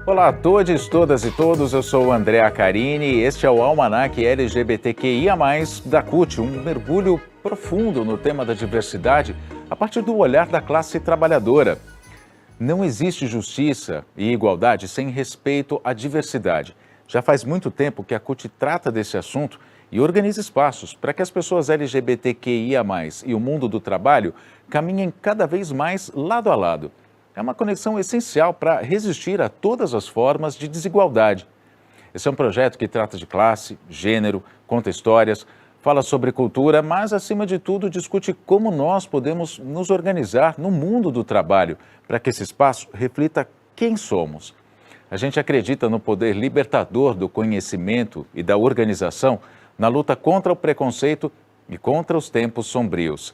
Olá a todos, todas e todos, eu sou o André Acarini e este é o Almanac LGBTQIA+, da CUT, um mergulho profundo no tema da diversidade a partir do olhar da classe trabalhadora. Não existe justiça e igualdade sem respeito à diversidade. Já faz muito tempo que a CUT trata desse assunto e organiza espaços para que as pessoas LGBTQIA+, e o mundo do trabalho caminhem cada vez mais lado a lado. É uma conexão essencial para resistir a todas as formas de desigualdade. Esse é um projeto que trata de classe, gênero, conta histórias, fala sobre cultura, mas, acima de tudo, discute como nós podemos nos organizar no mundo do trabalho para que esse espaço reflita quem somos. A gente acredita no poder libertador do conhecimento e da organização na luta contra o preconceito e contra os tempos sombrios.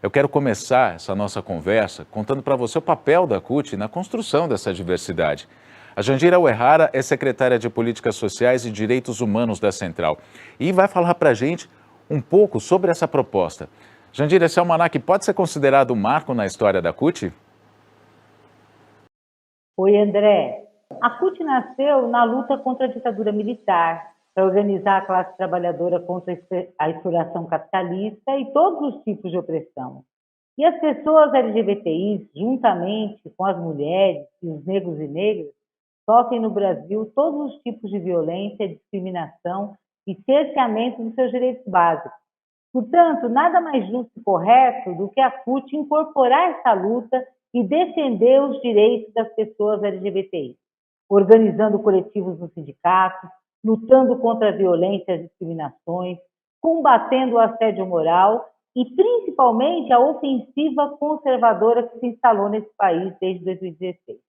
Eu quero começar essa nossa conversa contando para você o papel da CUT na construção dessa diversidade. A Jandira Uehara é secretária de Políticas Sociais e Direitos Humanos da Central e vai falar para a gente um pouco sobre essa proposta. Jandira, esse almanac pode ser considerado um marco na história da CUT? Oi, André. A CUT nasceu na luta contra a ditadura militar, para organizar a classe trabalhadora contra a exploração capitalista e todos os tipos de opressão. E as pessoas LGBTIs, juntamente com as mulheres e os negros e negras, sofrem no Brasil todos os tipos de violência, discriminação e cerceamento dos seus direitos básicos. Portanto, nada mais justo e correto do que a CUT incorporar essa luta e defender os direitos das pessoas LGBTI, organizando coletivos nos sindicatos, lutando contra a violência e as discriminações, combatendo o assédio moral e, principalmente, a ofensiva conservadora que se instalou nesse país desde 2016.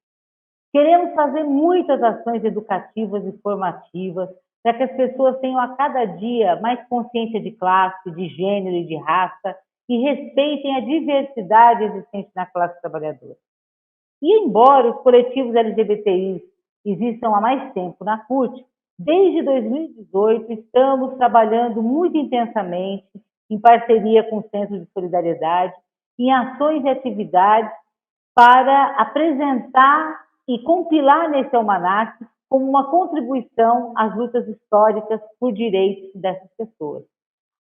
Queremos fazer muitas ações educativas e formativas para que as pessoas tenham a cada dia mais consciência de classe, de gênero e de raça e respeitem a diversidade existente na classe trabalhadora. E embora os coletivos LGBTI existam há mais tempo na CUT, desde 2018 estamos trabalhando muito intensamente em parceria com o Centro de Solidariedade, em ações e atividades para apresentar e compilar nesse almanac como uma contribuição às lutas históricas por direitos dessas pessoas.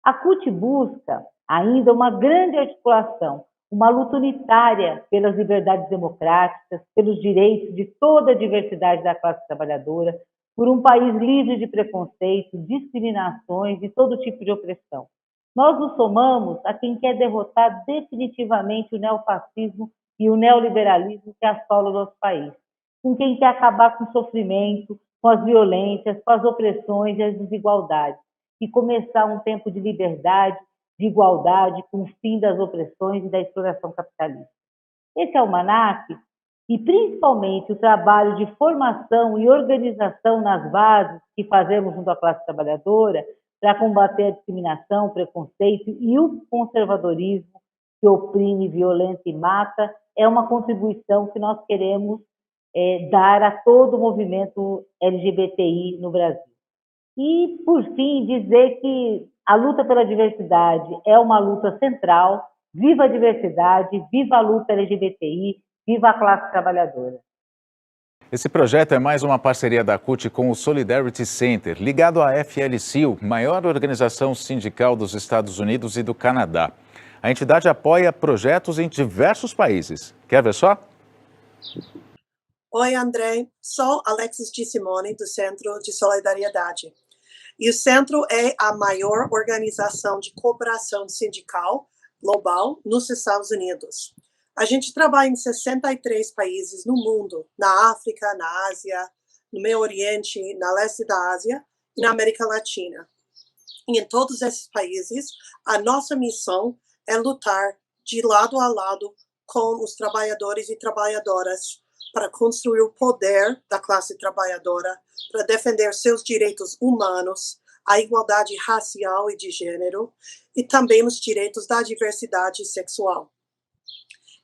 A CUT busca ainda uma grande articulação, uma luta unitária pelas liberdades democráticas, pelos direitos de toda a diversidade da classe trabalhadora, por um país livre de preconceito, discriminações e todo tipo de opressão. Nós nos somamos a quem quer derrotar definitivamente o neofascismo e o neoliberalismo que assola o nosso país, com quem quer acabar com o sofrimento, com as violências, com as opressões e as desigualdades, e começar um tempo de liberdade, de igualdade, com o fim das opressões e da exploração capitalista. Esse almanac, e principalmente o trabalho de formação e organização nas bases que fazemos junto à classe trabalhadora para combater a discriminação, o preconceito e o conservadorismo que oprime, violenta e mata, é uma contribuição que nós queremos dar a todo o movimento LGBTI no Brasil. E, por fim, dizer que a luta pela diversidade é uma luta central. Viva a diversidade, viva a luta LGBTI, viva a classe trabalhadora. Esse projeto é mais uma parceria da CUT com o Solidarity Center, ligado à FLCIL, maior organização sindical dos Estados Unidos e do Canadá. A entidade apoia projetos em diversos países. Quer ver só? Oi, André. Sou Alexis de Simone, do Centro de Solidariedade. E o Centro é a maior organização de cooperação sindical global nos Estados Unidos. A gente trabalha em 63 países no mundo, na África, na Ásia, no Meio Oriente, na leste da Ásia e na América Latina. E em todos esses países, a nossa missão é lutar de lado a lado com os trabalhadores e trabalhadoras para construir o poder da classe trabalhadora, para defender seus direitos humanos, a igualdade racial e de gênero, e também os direitos da diversidade sexual.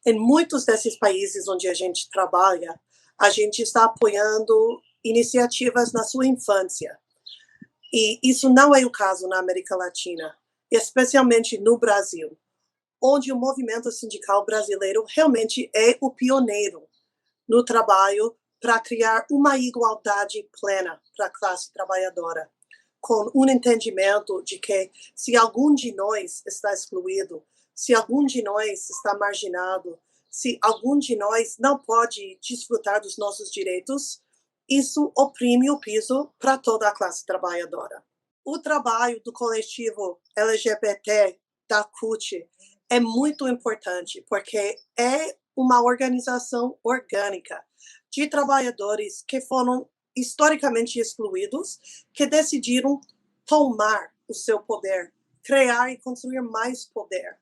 Em muitos desses países onde a gente trabalha, a gente está apoiando iniciativas na sua infância. E isso não é o caso na América Latina, especialmente no Brasil, onde o movimento sindical brasileiro realmente é o pioneiro no trabalho para criar uma igualdade plena para a classe trabalhadora, com um entendimento de que se algum de nós está excluído, se algum de nós está marginado, se algum de nós não pode desfrutar dos nossos direitos, isso oprime o piso para toda a classe trabalhadora. O trabalho do coletivo LGBT da CUT é muito importante, porque é uma organização orgânica de trabalhadores que foram historicamente excluídos, que decidiram tomar o seu poder, criar e construir mais poder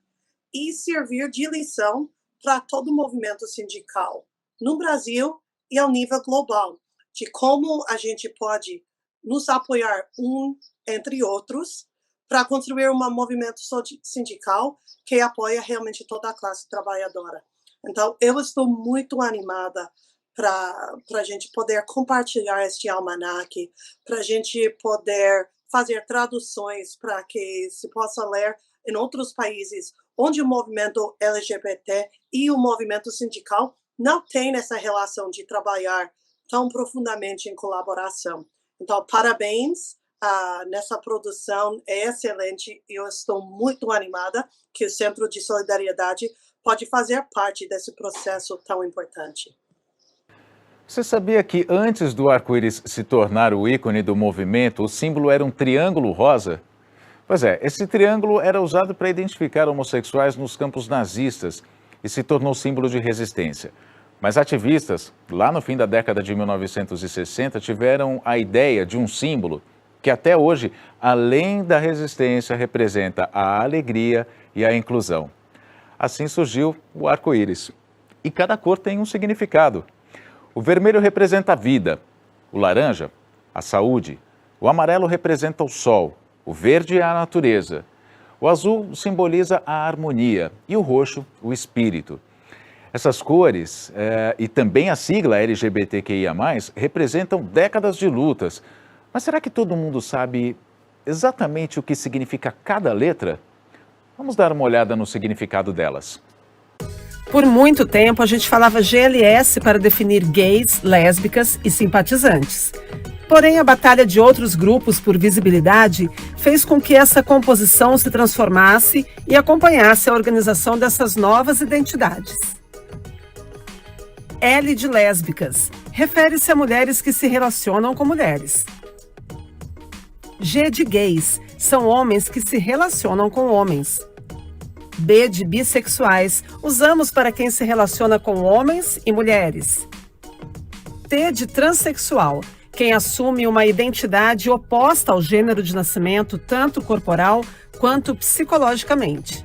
e servir de lição para todo o movimento sindical no Brasil e ao nível global, de como a gente pode nos apoiar entre outros para construir um movimento sindical que apoia realmente toda a classe trabalhadora. Então, eu estou muito animada para a gente poder compartilhar este almanaque, para a gente poder fazer traduções para que se possa ler em outros países onde o movimento LGBT e o movimento sindical não tem essa relação de trabalhar tão profundamente em colaboração. Então, parabéns nessa produção, é excelente e eu estou muito animada que o Centro de Solidariedade pode fazer parte desse processo tão importante. Você sabia que antes do arco-íris se tornar o ícone do movimento, o símbolo era um triângulo rosa? Pois é, esse triângulo era usado para identificar homossexuais nos campos nazistas e se tornou símbolo de resistência. Mas ativistas, lá no fim da década de 1960, tiveram a ideia de um símbolo que até hoje, além da resistência, representa a alegria e a inclusão. Assim surgiu o arco-íris. E cada cor tem um significado. O vermelho representa a vida, o laranja, a saúde, o amarelo representa o sol, o verde a natureza, o azul simboliza a harmonia e o roxo, o espírito. Essas cores e também a sigla LGBTQIA+, representam décadas de lutas. Mas será que todo mundo sabe exatamente o que significa cada letra? Vamos dar uma olhada no significado delas. Por muito tempo, a gente falava GLS para definir gays, lésbicas e simpatizantes. Porém, a batalha de outros grupos por visibilidade fez com que essa composição se transformasse e acompanhasse a organização dessas novas identidades. L de lésbicas, refere-se a mulheres que se relacionam com mulheres. G de gays, são homens que se relacionam com homens. B de bissexuais, usamos para quem se relaciona com homens e mulheres. T de transexual, quem assume uma identidade oposta ao gênero de nascimento, tanto corporal quanto psicologicamente.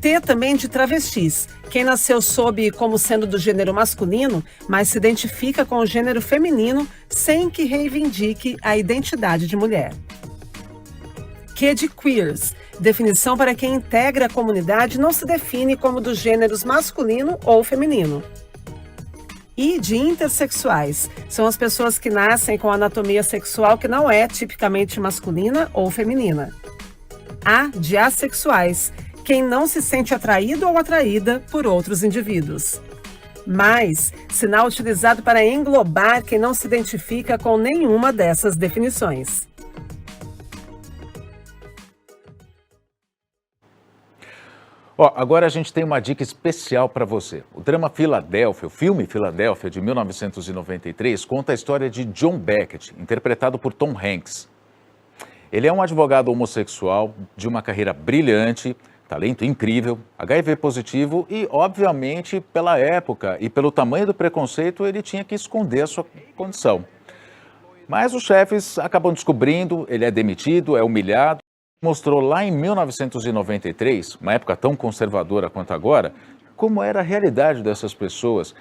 T também de travestis, quem nasceu sob como sendo do gênero masculino, mas se identifica com o gênero feminino sem que reivindique a identidade de mulher. Q de queers, definição para quem integra a comunidade não se define como dos gêneros masculino ou feminino. I de intersexuais, são as pessoas que nascem com anatomia sexual que não é tipicamente masculina ou feminina. A de assexuais, quem não se sente atraído ou atraída por outros indivíduos. Mais, sinal utilizado para englobar quem não se identifica com nenhuma dessas definições. Agora a gente tem uma dica especial para você. O drama Filadélfia, o filme Filadélfia, de 1993, conta a história de John Beckett, interpretado por Tom Hanks. Ele é um advogado homossexual de uma carreira brilhante, talento incrível, HIV positivo e, obviamente, pela época e pelo tamanho do preconceito, ele tinha que esconder a sua condição. Mas os chefes acabam descobrindo, ele é demitido, é humilhado. Mostrou lá em 1993, uma época tão conservadora quanto agora, como era a realidade dessas pessoas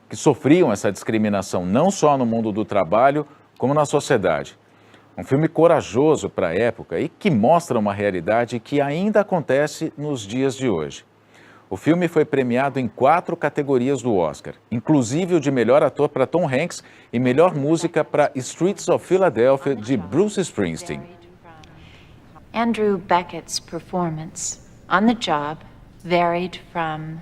que sofriam essa discriminação não só no mundo do trabalho, como na sociedade. Um filme corajoso para a época e que mostra uma realidade que ainda acontece nos dias de hoje. O filme foi premiado em 4 categorias do Oscar, inclusive o de melhor ator para Tom Hanks e melhor música para Streets of Philadelphia, de Bruce Springsteen. Andrew Beckett's performance on the job varied from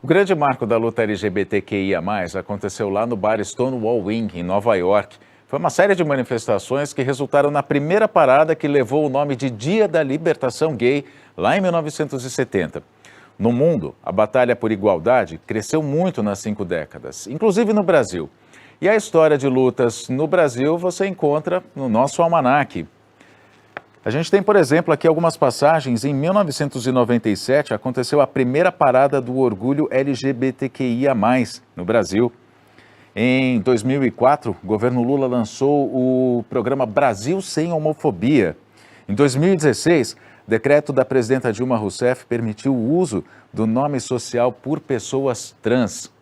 O grande marco da luta LGBTQIA+, aconteceu lá no bar Stonewall Inn, em Nova York. Foi uma série de manifestações que resultaram na primeira parada que levou o nome de Dia da Libertação Gay, lá em 1970. No mundo, a batalha por igualdade cresceu muito nas 5 décadas, inclusive no Brasil. E a história de lutas no Brasil você encontra no nosso almanaque. A gente tem, por exemplo, aqui algumas passagens. Em 1997, aconteceu a primeira parada do orgulho LGBTQIA+, no Brasil. Em 2004, o governo Lula lançou o programa Brasil Sem Homofobia. Em 2016, o decreto da presidenta Dilma Rousseff permitiu o uso do nome social por pessoas trans.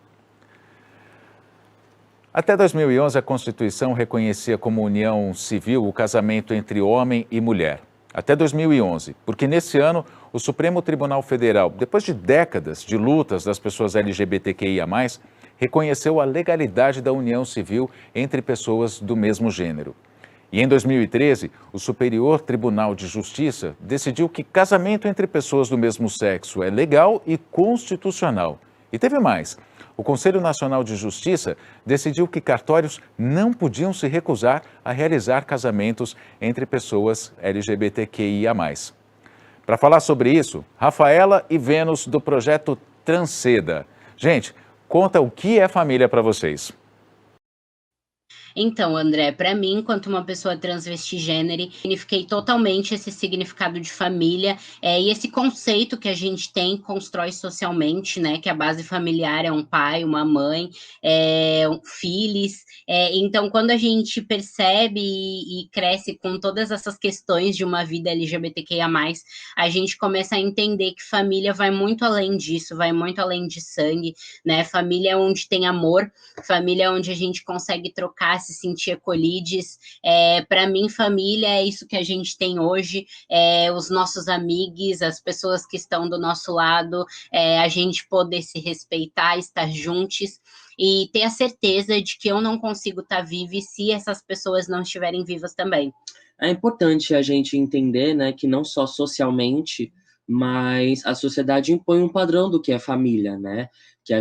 Até 2011, a Constituição reconhecia como união civil o casamento entre homem e mulher. Até 2011, porque nesse ano o Supremo Tribunal Federal, depois de décadas de lutas das pessoas LGBTQIA+, reconheceu a legalidade da união civil entre pessoas do mesmo gênero. E em 2013, o Superior Tribunal de Justiça decidiu que casamento entre pessoas do mesmo sexo é legal e constitucional. E teve mais. O Conselho Nacional de Justiça decidiu que cartórios não podiam se recusar a realizar casamentos entre pessoas LGBTQIA+. Para falar sobre isso, Rafaela e Vênus, do projeto Transceda. Gente, conta o que é família para vocês. Então, André, para mim, enquanto uma pessoa transvestigênero, signifiquei totalmente esse significado de família e esse conceito que a gente tem, constrói socialmente, né? Que a base familiar é um pai, uma mãe, filhos. Então, quando a gente percebe e cresce com todas essas questões de uma vida LGBTQIA+, a gente começa a entender que família vai muito além disso, vai muito além de sangue, né? Família é onde tem amor, família é onde a gente consegue trocar, se sentir acolhidos. Para mim, família é isso que a gente tem hoje, os nossos amigos, as pessoas que estão do nosso lado, a gente poder se respeitar, estar juntos e ter a certeza de que eu não consigo estar viva se essas pessoas não estiverem vivas também. É importante a gente entender, né, que não só socialmente, mas a sociedade impõe um padrão do que é família, né? Que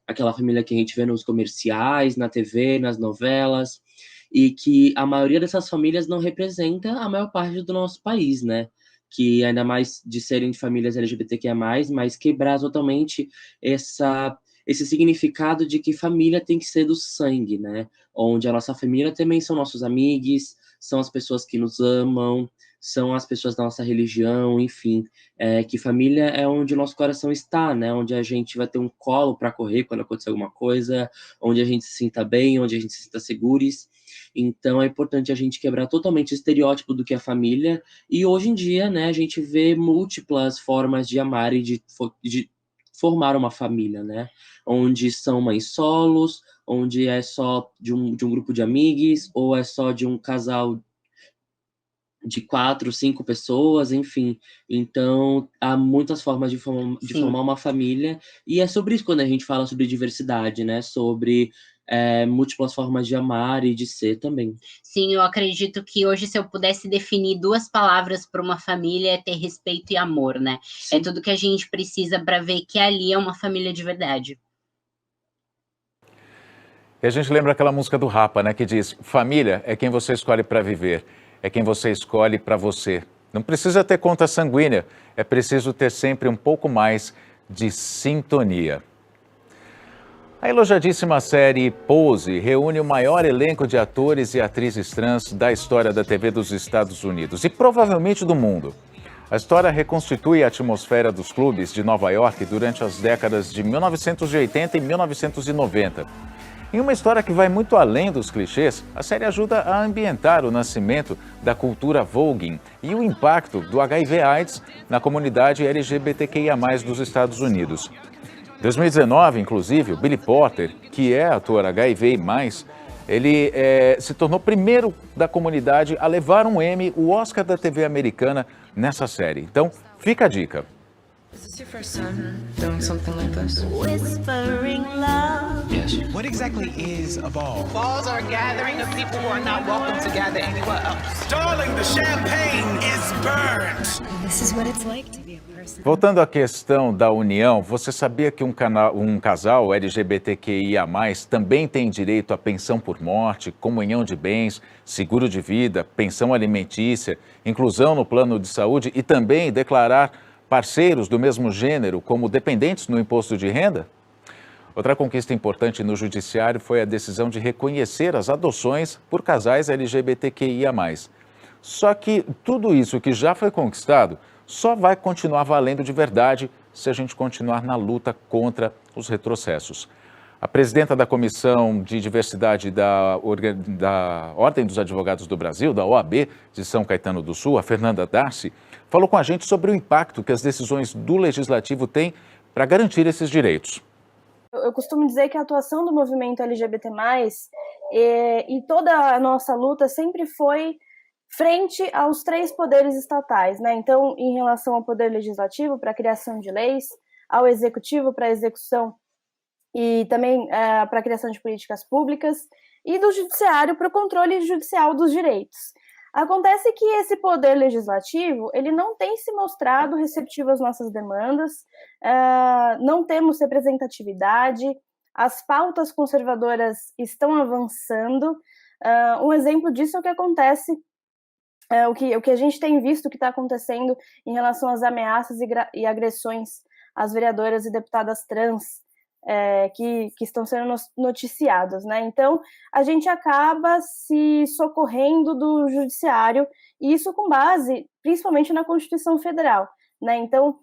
aquela família que a gente vê nos comerciais, na TV, nas novelas, e que a maioria dessas famílias não representa a maior parte do nosso país, né? Que ainda mais de serem famílias LGBTQIA+, mas quebrar totalmente esse significado de que família tem que ser do sangue, né? Onde a nossa família também são nossos amigos, são as pessoas que nos amam, são as pessoas da nossa religião, enfim, que família é onde o nosso coração está, né? Onde a gente vai ter um colo para correr quando acontecer alguma coisa, onde a gente se sinta bem, onde a gente se sinta seguros. Então é importante a gente quebrar totalmente o estereótipo do que é família, e hoje em dia, né, a gente vê múltiplas formas de amar e de formar uma família, né? Onde são mães solos, onde é só de um grupo de amigos, ou é só de um casal de 4, 5 pessoas, enfim. Então, há muitas formas de formar uma família, e é sobre isso quando a gente fala sobre diversidade, né? Sobre múltiplas formas de amar e de ser também. Sim, eu acredito que hoje, se eu pudesse definir 2 palavras para uma família, é ter respeito e amor, né? Sim. É tudo que a gente precisa para ver que ali é uma família de verdade. E a gente lembra aquela música do Rapa, né? Que diz, família é quem você escolhe para viver, é quem você escolhe para você. Não precisa ter conta sanguínea, é preciso ter sempre um pouco mais de sintonia. A elogiadíssima série Pose reúne o maior elenco de atores e atrizes trans da história da TV dos Estados Unidos e provavelmente do mundo. A história reconstitui a atmosfera dos clubes de Nova York durante as décadas de 1980 e 1990. Em uma história que vai muito além dos clichês, a série ajuda a ambientar o nascimento da cultura voguing e o impacto do HIV/AIDS na comunidade LGBTQIA+, dos Estados Unidos. Em 2019, inclusive, o Billy Porter, que é ator HIV+, ele se tornou primeiro da comunidade a levar um Emmy, o Oscar da TV americana, nessa série. Então, fica a dica. Is this your first time doing something like this? Whispering love. Yes. What exactly is a ball? Balls are a gathering of people who are not welcome to gather anywhere else. Darling, the champagne is burnt. This is what it's like to be a person. Voltando à questão da união, você sabia que um casal LGBTQIA+, também tem direito à pensão por morte, comunhão de bens, seguro de vida, pensão alimentícia, inclusão no plano de saúde e também declarar parceiros do mesmo gênero como dependentes no imposto de renda? Outra conquista importante no judiciário foi a decisão de reconhecer as adoções por casais LGBTQIA+. Só que tudo isso que já foi conquistado só vai continuar valendo de verdade se a gente continuar na luta contra os retrocessos. A presidenta da Comissão de Diversidade da Ordem dos Advogados do Brasil, da OAB de São Caetano do Sul, a Fernanda Darcy, falou com a gente sobre o impacto que as decisões do Legislativo têm para garantir esses direitos. Eu costumo dizer que a atuação do movimento LGBT+, e toda a nossa luta sempre foi frente aos 3 poderes estatais, né? Então, em relação ao poder legislativo, para a criação de leis, ao executivo, para a execução e também para a criação de políticas públicas, e do judiciário para o controle judicial dos direitos. Acontece que esse poder legislativo, ele não tem se mostrado receptivo às nossas demandas, não temos representatividade, as pautas conservadoras estão avançando. Um exemplo disso é o que acontece, o que a gente tem visto que está acontecendo em relação às ameaças e agressões às vereadoras e deputadas trans, que estão sendo noticiadas, né? Então, a gente acaba se socorrendo do judiciário, e isso com base, principalmente na Constituição Federal, né? Então,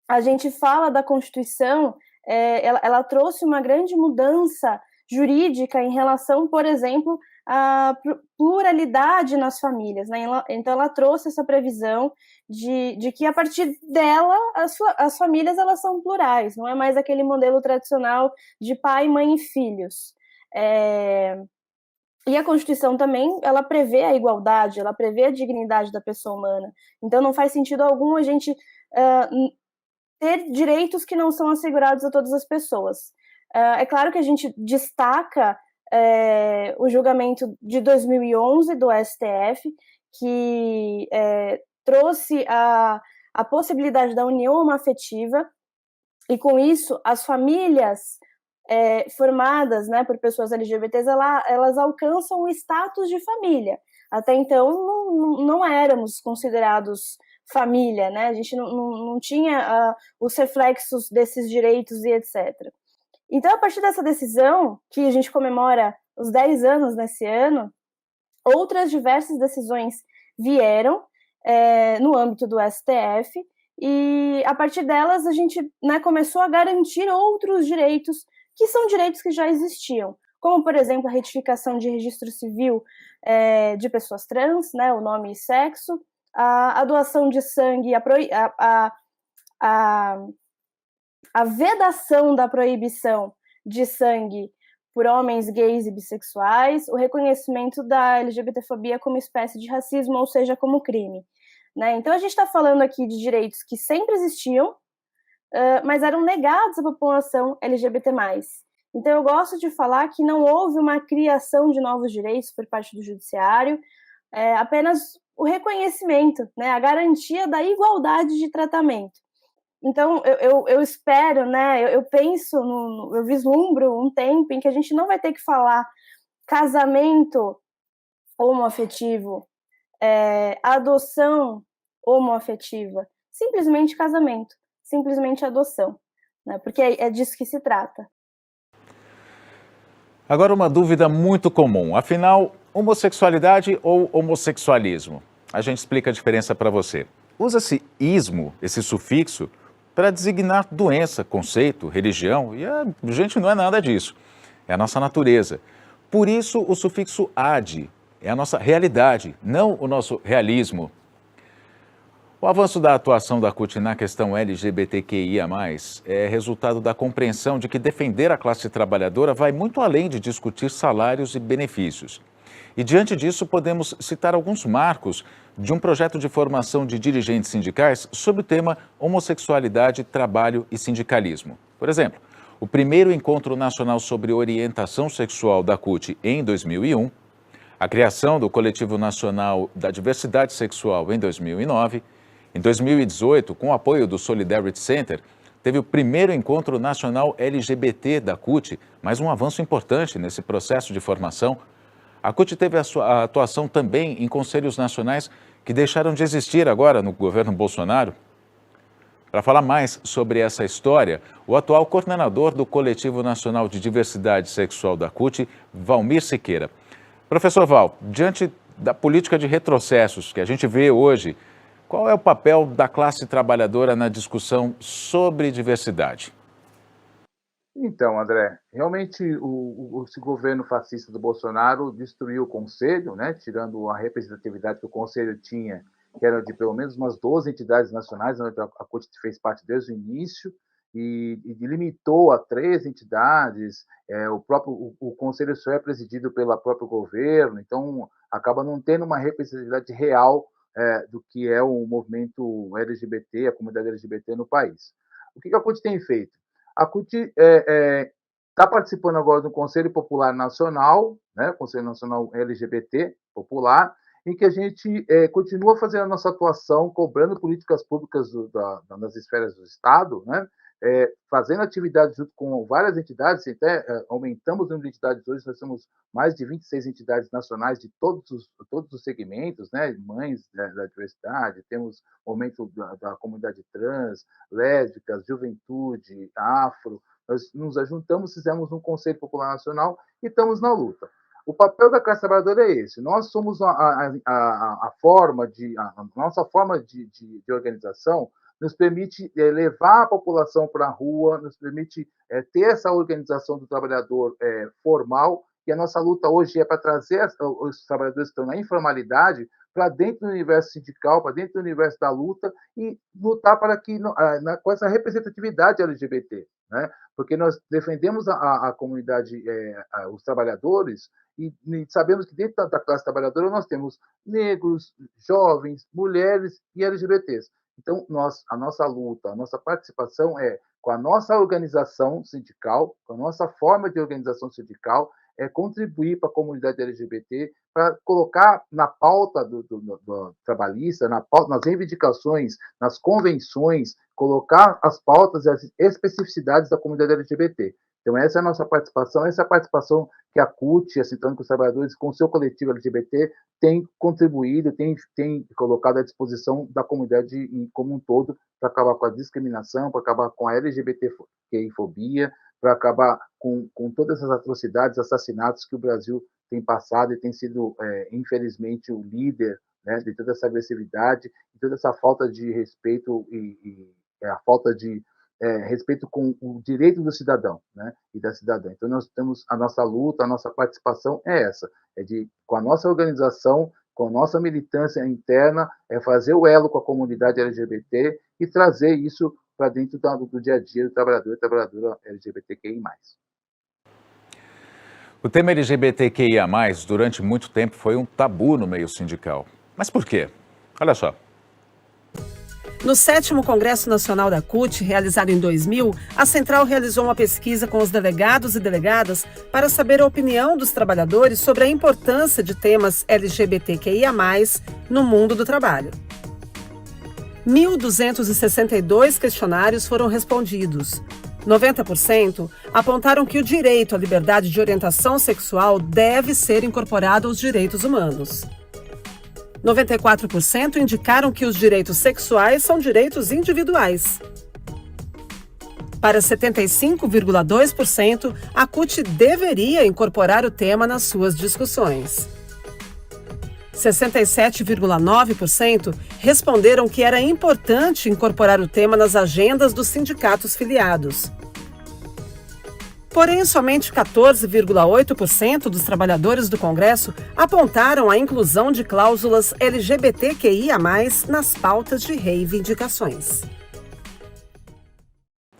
a gente fala da Constituição, ela trouxe uma grande mudança jurídica em relação, por exemplo, à pluralidade nas famílias, né? Então, ela trouxe essa previsão de que, a partir dela, as famílias elas são plurais, não é mais aquele modelo tradicional de pai, mãe e filhos. E a Constituição também, ela prevê a igualdade, ela prevê a dignidade da pessoa humana. Então, não faz sentido algum a gente ter direitos que não são assegurados a todas as pessoas. É claro que a gente destaca o julgamento de 2011 do STF, que trouxe a possibilidade da união homoafetiva, e com isso as famílias formadas, né, por pessoas LGBTs, elas alcançam o status de família. Até então não éramos considerados família, né? A gente não tinha os reflexos desses direitos e etc. Então, a partir dessa decisão, que a gente comemora os 10 anos nesse ano, outras diversas decisões vieram no âmbito do STF, e a partir delas a gente, né, começou a garantir outros direitos, que são direitos que já existiam, como, por exemplo, a retificação de registro civil de pessoas trans, né, o nome e sexo, a doação de sangue, a vedação da proibição de sangue por homens gays e bissexuais, o reconhecimento da LGBTfobia como espécie de racismo, ou seja, como crime, né? Então, a gente está falando aqui de direitos que sempre existiam, mas eram negados à população LGBT+. Então, eu gosto de falar que não houve uma criação de novos direitos por parte do judiciário, apenas o reconhecimento, né, a garantia da igualdade de tratamento. Então, eu espero, né, eu penso, eu vislumbro um tempo em que a gente não vai ter que falar casamento homoafetivo, adoção homoafetiva, simplesmente casamento, simplesmente adoção, né, porque é disso que se trata. Agora, uma dúvida muito comum, afinal, homossexualidade ou homossexualismo? A gente explica a diferença para você. Usa-se ismo, esse sufixo, para designar doença, conceito, religião, e a gente não é nada disso. É a nossa natureza. Por isso, o sufixo -ade é a nossa realidade, não o nosso realismo. O avanço da atuação da CUT na questão LGBTQIA+, é resultado da compreensão de que defender a classe trabalhadora vai muito além de discutir salários e benefícios. E diante disso, podemos citar alguns marcos de um projeto de formação de dirigentes sindicais sobre o tema homossexualidade, trabalho e sindicalismo. Por exemplo, o primeiro Encontro Nacional sobre Orientação Sexual da CUT em 2001, a criação do Coletivo Nacional da Diversidade Sexual em 2009, em 2018, com o apoio do Solidarity Center, teve o primeiro Encontro Nacional LGBT da CUT, mais um avanço importante nesse processo de formação. A CUT teve a sua atuação também em conselhos nacionais que deixaram de existir agora no governo Bolsonaro. Para falar mais sobre essa história, o atual coordenador do Coletivo Nacional de Diversidade Sexual da CUT, Valmir Siqueira. Professor Val, diante da política de retrocessos que a gente vê hoje, qual é o papel da classe trabalhadora na discussão sobre diversidade? Então, André, realmente esse governo fascista do Bolsonaro destruiu o Conselho, né, tirando a representatividade que o Conselho tinha, que era de pelo menos umas 12 entidades nacionais, onde a CUT fez parte desde o início, e limitou a 3 entidades. O Conselho só é presidido pelo próprio governo, então acaba não tendo uma representatividade real do que é o movimento LGBT, a comunidade LGBT no país. O que a CUT tem feito? A CUT está participando agora do Conselho Popular Nacional, né, Conselho Nacional LGBT Popular, em que a gente continua fazendo a nossa atuação, cobrando políticas públicas nas esferas do Estado, né, fazendo atividades junto com várias entidades, até aumentamos o número de entidades hoje, nós temos mais de 26 entidades nacionais de todos os segmentos, né, mães da diversidade, temos o aumento da comunidade trans, lésbicas, juventude, afro, nós nos ajuntamos, fizemos um Conselho Popular Nacional e estamos na luta. O papel da classe trabalhadora é esse. Nós somos a nossa forma de organização nos permite levar a população para a rua, nos permite ter essa organização do trabalhador formal, e a nossa luta hoje é para trazer os trabalhadores que estão na informalidade para dentro do universo sindical, para dentro do universo da luta, e lutar para que, com essa representatividade LGBT, né? Porque nós defendemos a comunidade, os trabalhadores, e sabemos que dentro da classe trabalhadora nós temos negros, jovens, mulheres e LGBTs. Então, a nossa luta, a nossa participação é com a nossa organização sindical, com a nossa forma de organização sindical, contribuir para a comunidade LGBT, para colocar na pauta do trabalhista, nas reivindicações, nas convenções, colocar as pautas e as especificidades da comunidade LGBT. Então, essa é a nossa participação, essa é a participação que a CUT, a Central dos Trabalhadores, com o seu coletivo LGBT, tem contribuído, tem colocado à disposição da comunidade como um todo, para acabar com a discriminação, para acabar com a LGBTQI-fobia, para acabar com todas essas atrocidades, assassinatos que o Brasil tem passado e tem sido, infelizmente, o líder, né, de toda essa agressividade, de toda essa falta de respeito e a falta de respeito com o direito do cidadão, né, e da cidadã. Então, nós temos a nossa luta, a nossa participação é essa, com a nossa organização, com a nossa militância interna, fazer o elo com a comunidade LGBT e trazer isso para dentro do dia a dia do trabalhador e trabalhadora LGBTQI+. O tema LGBTQIA+, durante muito tempo, foi um tabu no meio sindical. Mas por quê? Olha só. No 7º Congresso Nacional da CUT, realizado em 2000, a Central realizou uma pesquisa com os delegados e delegadas para saber a opinião dos trabalhadores sobre a importância de temas LGBTQIA+, no mundo do trabalho. 1.262 questionários foram respondidos. 90% apontaram que o direito à liberdade de orientação sexual deve ser incorporado aos direitos humanos. 94% indicaram que os direitos sexuais são direitos individuais. Para 75,2%, a CUT deveria incorporar o tema nas suas discussões. 67,9% responderam que era importante incorporar o tema nas agendas dos sindicatos filiados. Porém, somente 14,8% dos trabalhadores do Congresso apontaram a inclusão de cláusulas LGBTQIA+, nas pautas de reivindicações.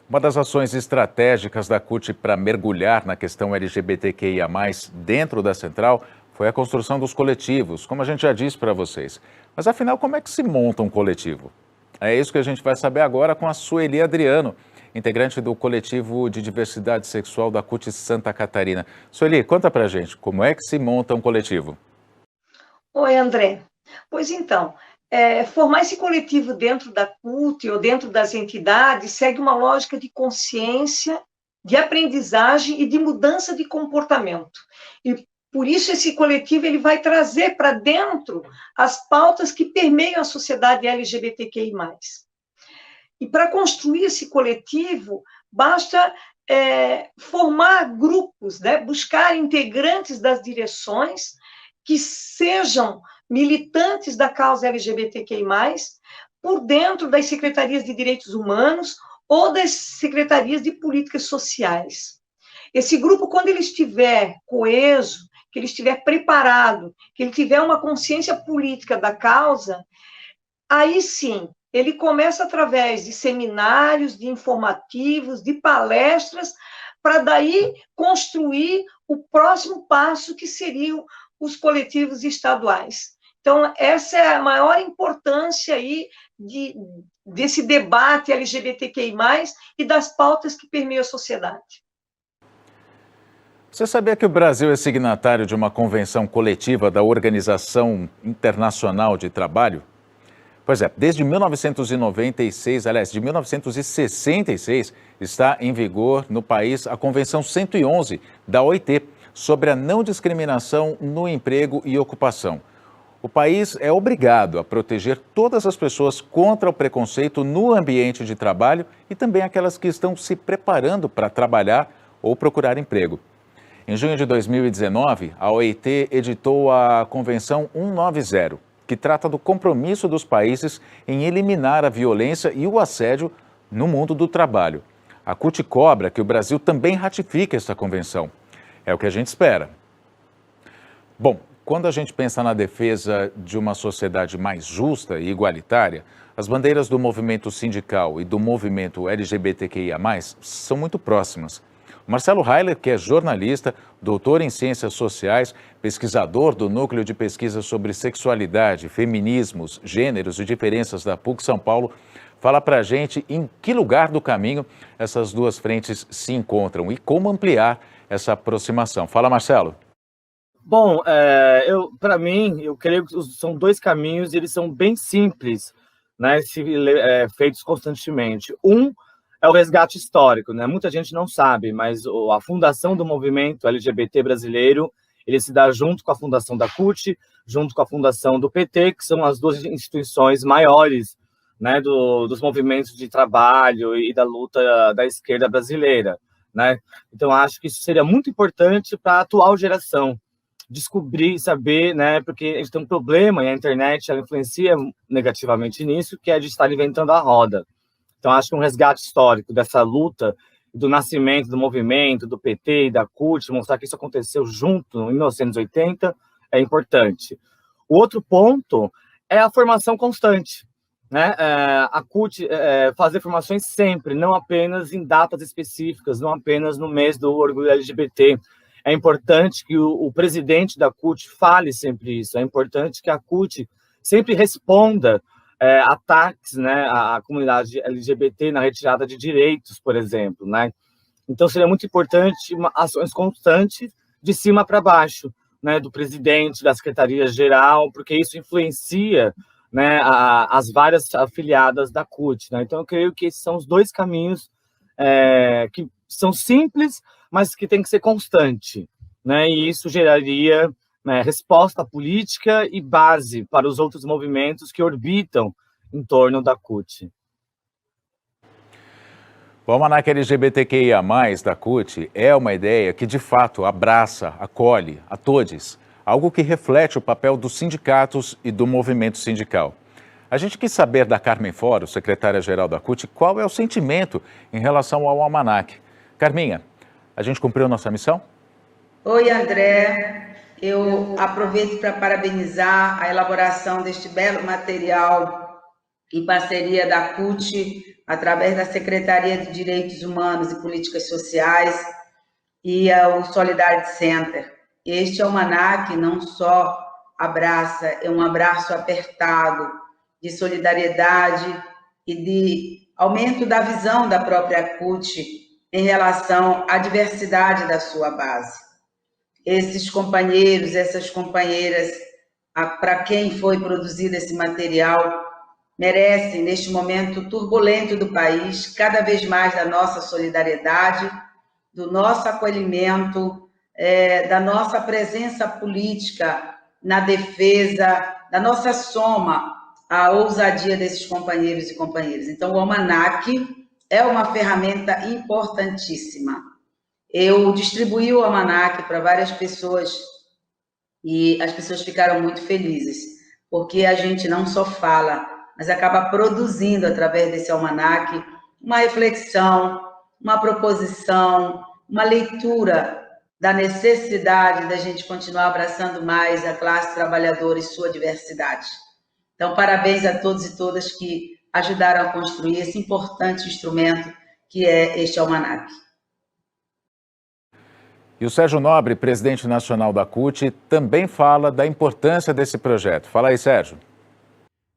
Uma das ações estratégicas da CUT para mergulhar na questão LGBTQIA+, dentro da Central, foi a construção dos coletivos, como a gente já disse para vocês. Mas afinal, como é que se monta um coletivo? É isso que a gente vai saber agora com a Sueli Adriano, integrante do coletivo de diversidade sexual da CUT Santa Catarina. Sueli, conta pra gente, como é que se monta um coletivo? Oi, André. Pois então, formar esse coletivo dentro da CUT ou dentro das entidades segue uma lógica de consciência, de aprendizagem e de mudança de comportamento. E por isso esse coletivo ele vai trazer para dentro as pautas que permeiam a sociedade LGBTQI+. E para construir esse coletivo, basta formar grupos, né? Buscar integrantes das direções que sejam militantes da causa LGBTQI+, por dentro das secretarias de direitos humanos ou das secretarias de políticas sociais. Esse grupo, quando ele estiver coeso, que ele estiver preparado, que ele tiver uma consciência política da causa, aí sim, ele começa através de seminários, de informativos, de palestras, para daí construir o próximo passo, que seriam os coletivos estaduais. Então, essa é a maior importância aí desse debate LGBTQI+, e das pautas que permeiam a sociedade. Você sabia que o Brasil é signatário de uma convenção coletiva da Organização Internacional de Trabalho? Pois é, desde 1996, aliás, de 1966, está em vigor no país a Convenção 111 da OIT sobre a não discriminação no emprego e ocupação. O país é obrigado a proteger todas as pessoas contra o preconceito no ambiente de trabalho e também aquelas que estão se preparando para trabalhar ou procurar emprego. Em junho de 2019, a OIT editou a Convenção 190, que trata do compromisso dos países em eliminar a violência e o assédio no mundo do trabalho. A CUT cobra que o Brasil também ratifique esta convenção. É o que a gente espera. Bom, quando a gente pensa na defesa de uma sociedade mais justa e igualitária, as bandeiras do movimento sindical e do movimento LGBTQIA+, são muito próximas. Marcelo Heiler, que é jornalista, doutor em ciências sociais, pesquisador do Núcleo de Pesquisa sobre Sexualidade, Feminismos, Gêneros e Diferenças da PUC São Paulo, fala pra gente em que lugar do caminho essas duas frentes se encontram e como ampliar essa aproximação. Fala, Marcelo. Bom, para mim, eu creio que são dois caminhos e eles são bem simples, né, feitos constantemente. Um é o resgate histórico, né? Muita gente não sabe, mas a fundação do movimento LGBT brasileiro, ele se dá junto com a fundação da CUT, junto com a fundação do PT, que são as duas instituições maiores, né, dos movimentos de trabalho e da luta da esquerda brasileira, né? Então, acho que isso seria muito importante para a atual geração descobrir, saber, né? Porque a gente tem um problema e a internet ela influencia negativamente nisso, que é de estar inventando a roda. Então, acho que um resgate histórico dessa luta, do nascimento do movimento, do PT e da CUT, mostrar que isso aconteceu junto, em 1980, é importante. O outro ponto é a formação constante, né? A CUT fazer formações sempre, não apenas em datas específicas, não apenas no mês do orgulho LGBT. É importante que o presidente da CUT fale sempre isso, é importante que a CUT sempre responda ataques, né, à comunidade LGBT na retirada de direitos, por exemplo, né? Então seria muito importante ações constantes de cima para baixo, né, do presidente, da secretaria-geral, porque isso influencia, né, as várias afiliadas da CUT, né? Então eu creio que esses são os dois caminhos que são simples, mas que tem que ser constante, né? E isso geraria resposta política e base para os outros movimentos que orbitam em torno da CUT. O Almanac LGBTQIA+, da CUT, é uma ideia que, de fato, abraça, acolhe a todos, algo que reflete o papel dos sindicatos e do movimento sindical. A gente quis saber da Carmen Foro, secretária-geral da CUT, qual é o sentimento em relação ao Almanac. Carminha, a gente cumpriu nossa missão? Oi, André. Eu aproveito para parabenizar a elaboração deste belo material em parceria da CUT, através da Secretaria de Direitos Humanos e Políticas Sociais e o Solidarity Center. Este almanaque não só abraça, é um abraço apertado de solidariedade e de aumento da visão da própria CUT em relação à diversidade da sua base. Esses companheiros, essas companheiras, para quem foi produzido esse material, merecem, neste momento turbulento do país, cada vez mais da nossa solidariedade, do nosso acolhimento, da nossa presença política na defesa, da nossa soma à ousadia desses companheiros e companheiras. Então, o almanaque é uma ferramenta importantíssima. Eu distribuí o almanaque para várias pessoas e as pessoas ficaram muito felizes, porque a gente não só fala, mas acaba produzindo, através desse almanaque, uma reflexão, uma proposição, uma leitura da necessidade da gente continuar abraçando mais a classe trabalhadora e sua diversidade. Então, parabéns a todos e todas que ajudaram a construir esse importante instrumento que é este almanaque. E o Sérgio Nobre, presidente nacional da CUT, também fala da importância desse projeto. Fala aí, Sérgio.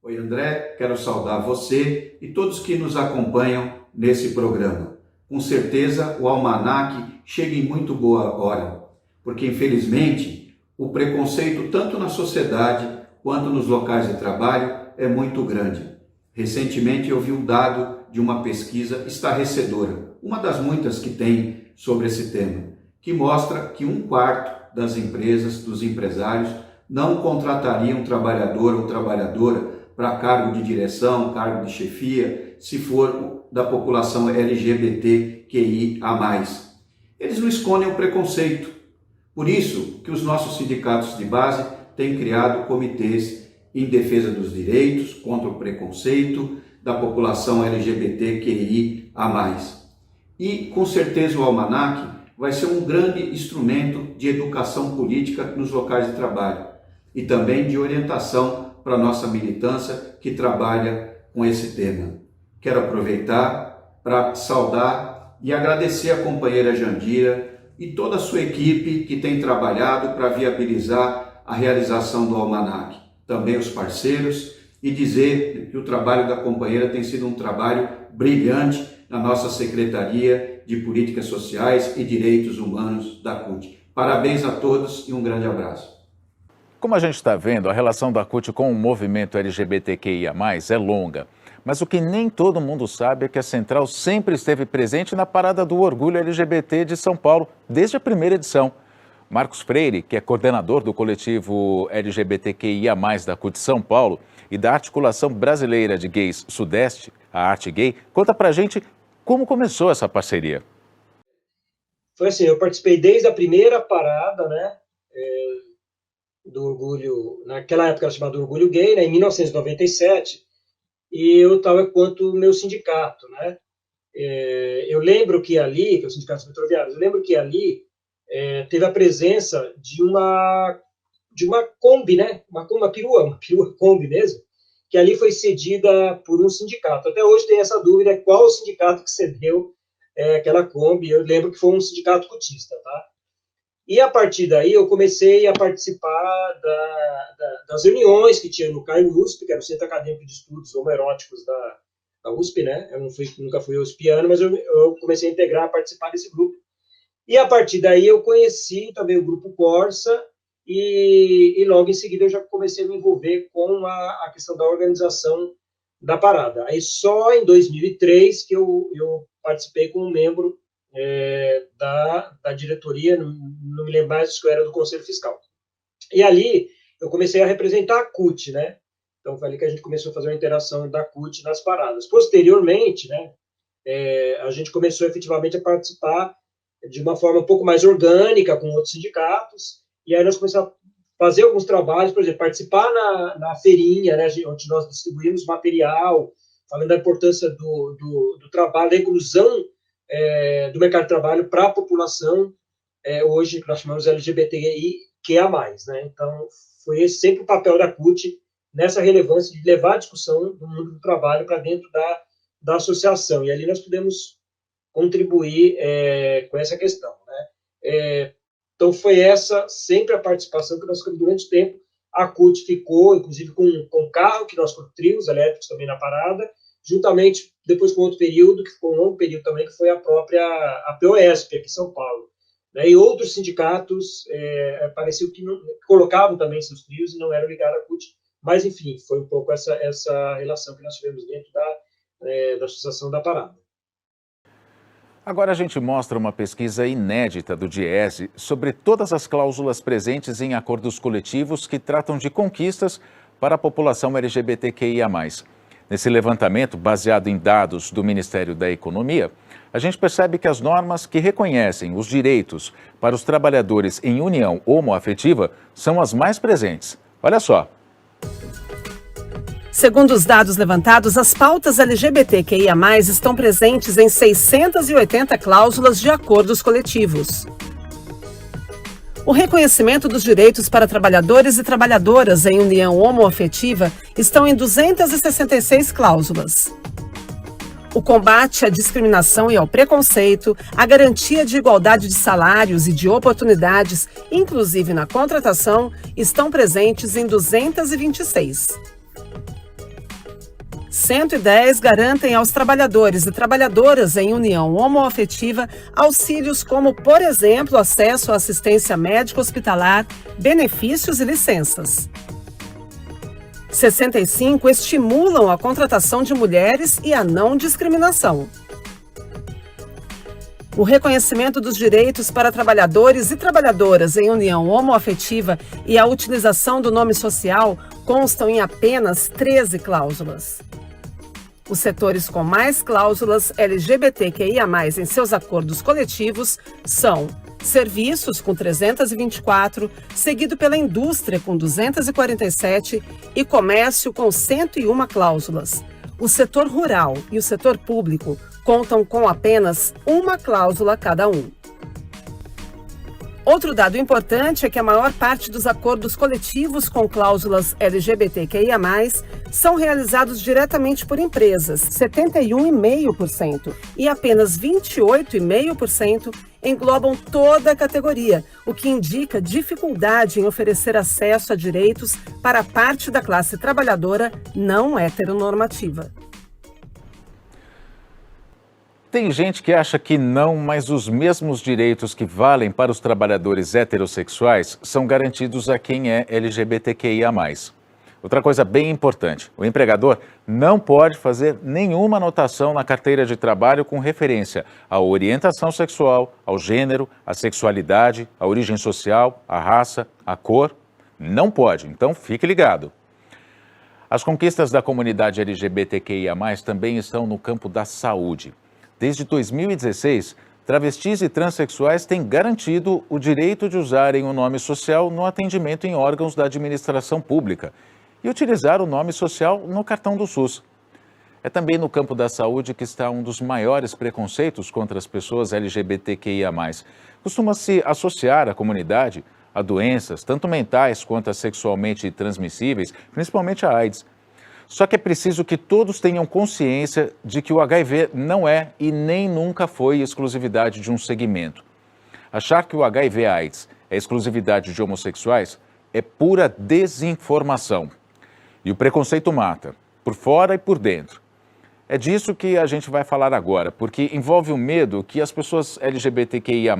Oi, André, quero saudar você e todos que nos acompanham nesse programa. Com certeza o almanaque chega em muito boa hora, porque infelizmente o preconceito tanto na sociedade quanto nos locais de trabalho é muito grande. Recentemente eu vi um dado de uma pesquisa estarrecedora, uma das muitas que tem sobre esse tema, que mostra que 1/4 das empresas, dos empresários, não contratariam um trabalhador ou trabalhadora para cargo de direção, cargo de chefia, se for da população LGBTQIA+. Eles não escondem o preconceito. Por isso que os nossos sindicatos de base têm criado comitês em defesa dos direitos, contra o preconceito da população LGBTQIA+. E, com certeza, o almanaque vai ser um grande instrumento de educação política nos locais de trabalho e também de orientação para a nossa militância que trabalha com esse tema. Quero aproveitar para saudar e agradecer a companheira Jandira e toda a sua equipe que tem trabalhado para viabilizar a realização do almanaque. Também os parceiros, e dizer que o trabalho da companheira tem sido um trabalho brilhante na nossa Secretaria de Políticas Sociais e Direitos Humanos da CUT. Parabéns a todos e um grande abraço. Como a gente está vendo, a relação da CUT com o movimento LGBTQIA+, é longa. Mas o que nem todo mundo sabe é que a Central sempre esteve presente na Parada do Orgulho LGBT de São Paulo, desde a primeira edição. Marcos Freire, que é coordenador do coletivo LGBTQIA+, da CUT São Paulo e da Articulação Brasileira de Gays Sudeste, a Arte Gay, conta pra gente como começou essa parceria. Foi assim, eu participei desde a primeira parada, né, do Orgulho, naquela época era chamado Orgulho Gay, né, em 1997, e eu estava quanto meu sindicato, né. Eu lembro que ali, que é o Sindicato dos Metroviários, eu lembro que ali teve a presença de uma Kombi, né, uma perua Kombi mesmo, que ali foi cedida por um sindicato. Até hoje tem essa dúvida, qual o sindicato que cedeu aquela Kombi. Eu lembro que foi um sindicato cutista, tá? E a partir daí eu comecei a participar das reuniões que tinha no CAI-USP, que era o Centro Acadêmico de Estudos Homoeróticos da USP, né? Eu nunca fui uspiano, mas eu comecei a integrar, a participar desse grupo. E a partir daí eu conheci também o Grupo Corsa, e logo em seguida eu já comecei a me envolver com a questão da organização da parada. Aí só em 2003 que eu participei como membro da diretoria, não me lembro mais, acho que eu era do Conselho Fiscal. E ali eu comecei a representar a CUT, né? Então foi ali que a gente começou a fazer uma interação da CUT nas paradas. Posteriormente, né, a gente começou efetivamente a participar de uma forma um pouco mais orgânica com outros sindicatos, e aí nós começamos a fazer alguns trabalhos, por exemplo, participar na feirinha, né, onde nós distribuímos material, falando da importância do trabalho, da inclusão do mercado de trabalho para a população, hoje nós chamamos LGBTQIA+, né? Então, foi esse sempre o papel da CUT nessa relevância de levar a discussão do mundo do trabalho para dentro da associação, e ali nós pudemos contribuir com essa questão, né? Então, foi essa sempre a participação que nós ficamos durante o tempo. A CUT ficou, inclusive, com carro, que nós trios elétricos também na parada, juntamente depois com outro período, que ficou um longo período também, que foi a própria APOESP, aqui em São Paulo. Né? E outros sindicatos pareceu que não, colocavam também seus trios e não eram ligados à CUT, mas, enfim, foi um pouco essa relação que nós tivemos dentro da Associação da Parada. Agora a gente mostra uma pesquisa inédita do Diese sobre todas as cláusulas presentes em acordos coletivos que tratam de conquistas para a população LGBTQIA+. Nesse levantamento, baseado em dados do Ministério da Economia, a gente percebe que as normas que reconhecem os direitos para os trabalhadores em união homoafetiva são as mais presentes. Olha só. Segundo os dados levantados, as pautas LGBTQIA+, estão presentes em 680 cláusulas de acordos coletivos. O reconhecimento dos direitos para trabalhadores e trabalhadoras em união homoafetiva estão em 266 cláusulas. O combate à discriminação e ao preconceito, a garantia de igualdade de salários e de oportunidades, inclusive na contratação, estão presentes em 226. 110 garantem aos trabalhadores e trabalhadoras em união homoafetiva auxílios como, por exemplo, acesso à assistência médico-hospitalar, benefícios e licenças. 65 estimulam a contratação de mulheres e a não discriminação. O reconhecimento dos direitos para trabalhadores e trabalhadoras em união homoafetiva e a utilização do nome social constam em apenas 13 cláusulas. Os setores com mais cláusulas LGBTQIA+, em seus acordos coletivos são serviços, com 324, seguido pela indústria, com 247, e comércio, com 101 cláusulas. O setor rural e o setor público contam com apenas uma cláusula cada um. Outro dado importante é que a maior parte dos acordos coletivos com cláusulas LGBTQIA+, são realizados diretamente por empresas, 71,5%, e apenas 28,5% englobam toda a categoria, o que indica dificuldade em oferecer acesso a direitos para parte da classe trabalhadora não heteronormativa. Tem gente que acha que não, mas os mesmos direitos que valem para os trabalhadores heterossexuais são garantidos a quem é LGBTQIA+. Outra coisa bem importante, o empregador não pode fazer nenhuma anotação na carteira de trabalho com referência à orientação sexual, ao gênero, à sexualidade, à origem social, à raça, à cor. Não pode, então fique ligado. As conquistas da comunidade LGBTQIA+, também estão no campo da saúde. Desde 2016, travestis e transexuais têm garantido o direito de usarem o nome social no atendimento em órgãos da administração pública e utilizar o nome social no cartão do SUS. É também no campo da saúde que está um dos maiores preconceitos contra as pessoas LGBTQIA+. Costuma-se associar a comunidade a doenças, tanto mentais quanto as sexualmente transmissíveis, principalmente a AIDS. Só que é preciso que todos tenham consciência de que o HIV não é e nem nunca foi exclusividade de um segmento. Achar que o HIV/AIDS é exclusividade de homossexuais é pura desinformação. E o preconceito mata, por fora e por dentro. É disso que a gente vai falar agora, porque envolve o medo que as pessoas LGBTQIA+,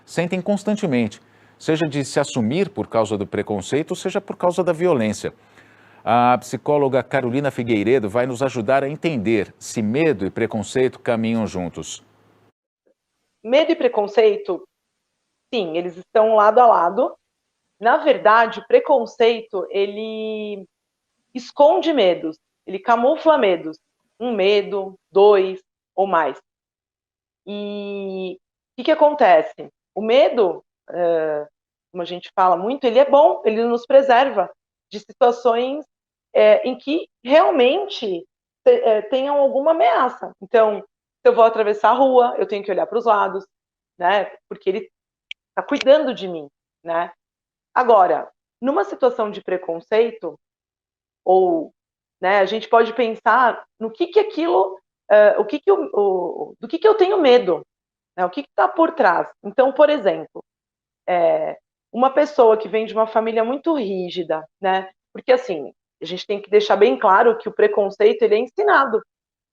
sentem constantemente, seja de se assumir por causa do preconceito, seja por causa da violência. A psicóloga Carolina Figueiredo vai nos ajudar a entender se medo e preconceito caminham juntos. Medo e preconceito, sim, eles estão lado a lado. Na verdade, o preconceito, ele esconde medos, ele camufla medos. Um medo, dois ou mais. E o que acontece? O medo, como a gente fala muito, ele é bom, ele nos preserva de situações em que realmente tenham alguma ameaça. Então, se eu vou atravessar a rua, eu tenho que olhar para os lados, né? Porque ele está cuidando de mim, né? Agora, numa situação de preconceito, ou, né, a gente pode pensar no que aquilo, do que eu tenho medo, né? O que está por trás. Então, por exemplo, uma pessoa que vem de uma família muito rígida, né? Porque, assim, a gente tem que deixar bem claro que o preconceito, ele é ensinado,